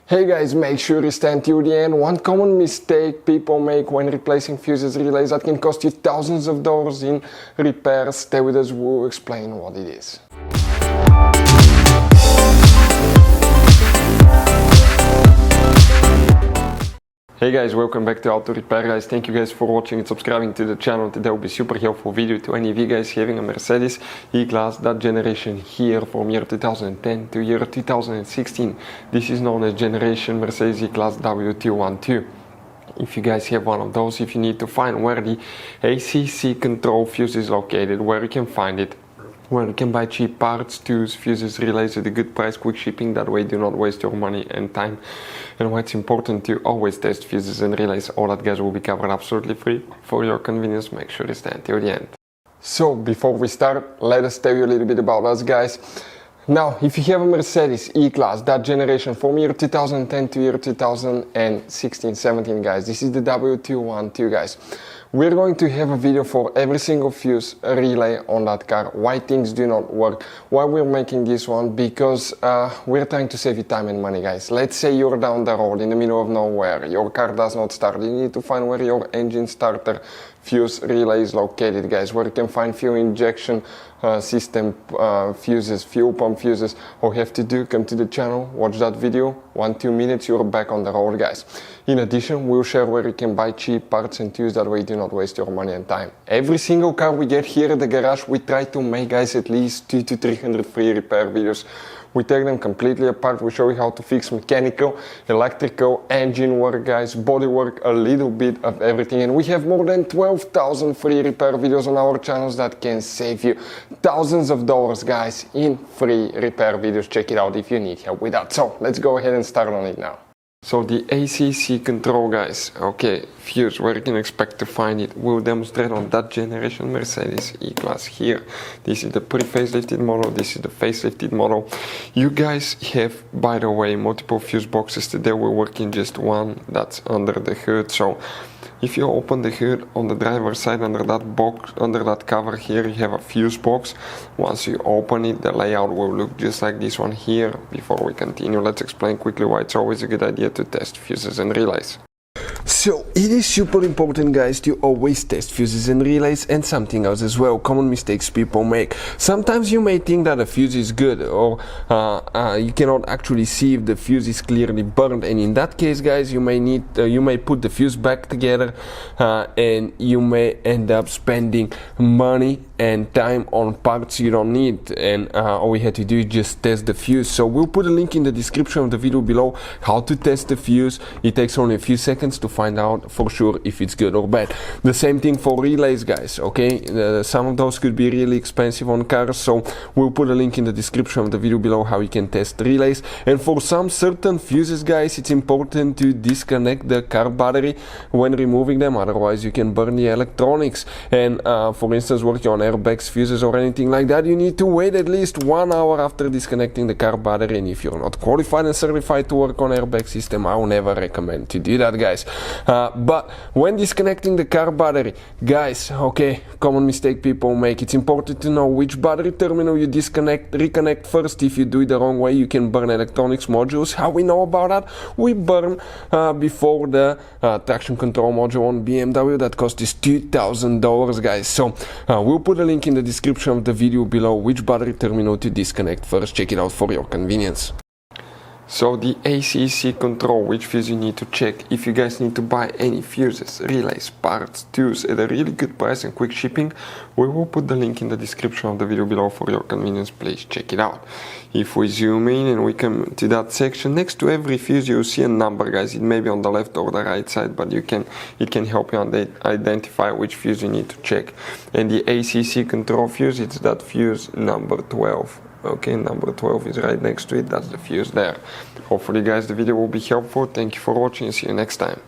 Hey guys, make sure you stand till the end. One common mistake people make when replacing fuses relays that can cost you thousands of dollars in repairs. Stay with us, we'll explain what it is. Hey guys, welcome back to Auto Repair guys. Thank you guys for watching and subscribing to the channel. Today will be super helpful video to any of you guys having a Mercedes E Class, that generation here from year 2010 to year 2016. This is known as generation Mercedes E Class W212. If you guys have one of those, if you need to find where the ACC control fuse is located, where you can find it, where you can buy cheap parts, tools, fuses, relays at a good price, quick shipping, that way do not waste your money and time. And why it's important to always test fuses and relays, all that guys will be covered absolutely free for your convenience. Make sure you stay until the end. So before we start, let us tell you a little bit about us guys. Now, if you have a Mercedes E Class, that generation from year 2010 to year 2016-17 guys, this is the W212 guys. We're going to have a video for every single fuse relay on that car, why things do not work, why we're making this one, because we're trying to save you time and money guys. Let's say you're down the road in the middle of nowhere, your car does not start, you need to find where your engine starter fuse relay is located guys, where you can find fuel injection system fuses, fuel pump fuses. All you have to do, come to the channel, watch that video, 1-2 minutes, you're back on the road guys. In addition, we'll share where you can buy cheap parts and tools, that way you do not waste your money and time. Every single car we get here at the garage, we try to make guys at least 200 to 300 free repair videos. We take them completely apart, we show you how to fix mechanical, electrical, engine work guys, body work, a little bit of everything. And we have more than 12,000 free repair videos on our channels that can save you thousands of dollars guys in free repair videos. Check it out if you need help with that. So let's go ahead and start on it now. So the ACC control guys, okay, fuse, where you can expect to find it, we'll demonstrate on that generation Mercedes E Class here. This is the pre-facelifted model, this is the facelifted model. You guys have, by the way, multiple fuse boxes. Today we're working just one that's under the hood. So if you open the hood on the driver's side, under that box, under that cover here, you have a fuse box. Once you open it, the layout will look just like this one here. Before we continue, let's explain quickly why it's always a good idea to test fuses and relays. So it is super important guys to always test fuses and relays, and something else as well, common mistakes people make. Sometimes you may think that a fuse is good, or you cannot actually see if the fuse is clearly burned, and in that case guys, you may put the fuse back together and you may end up spending money and time on parts you don't need, and all we had to do is just test the fuse. So we'll put a link in the description of the video below how to test the fuse. It takes only a few seconds to find out for sure if it's good or bad. The same thing for relays guys, okay? Some of those could be really expensive on cars, so we'll put a link in the description of the video below how you can test relays. And for some certain fuses guys, it's important to disconnect the car battery when removing them, otherwise you can burn the electronics. And for instance, working on airbags, fuses or anything like that, you need to wait at least 1 hour after disconnecting the car battery. And if you're not qualified and certified to work on airbag system, I will never recommend to do that guys. But when disconnecting the car battery guys, okay, common mistake people make, it's important to know which battery terminal you reconnect first. If you do it the wrong way, you can burn electronics modules. How we know about that? We burn before the traction control module on BMW that cost us $2,000 guys. So we'll put a link in the description of the video below which battery terminal to disconnect first. Check it out for your convenience. So the ACC control, which fuse you need to check. If you guys need to buy any fuses, relays, parts, tools at a really good price and quick shipping, we will put the link in the description of the video below for your convenience. Please check it out. If we zoom in and we come to that section, next to every fuse you'll see a number guys. It may be on the left or the right side, but it can help you identify which fuse you need to check. And the ACC control fuse, it's that fuse number 12. Okay, number 12 is right next to it, that's the fuse there. Hopefully guys the video will be helpful. Thank you for watching and see you next time.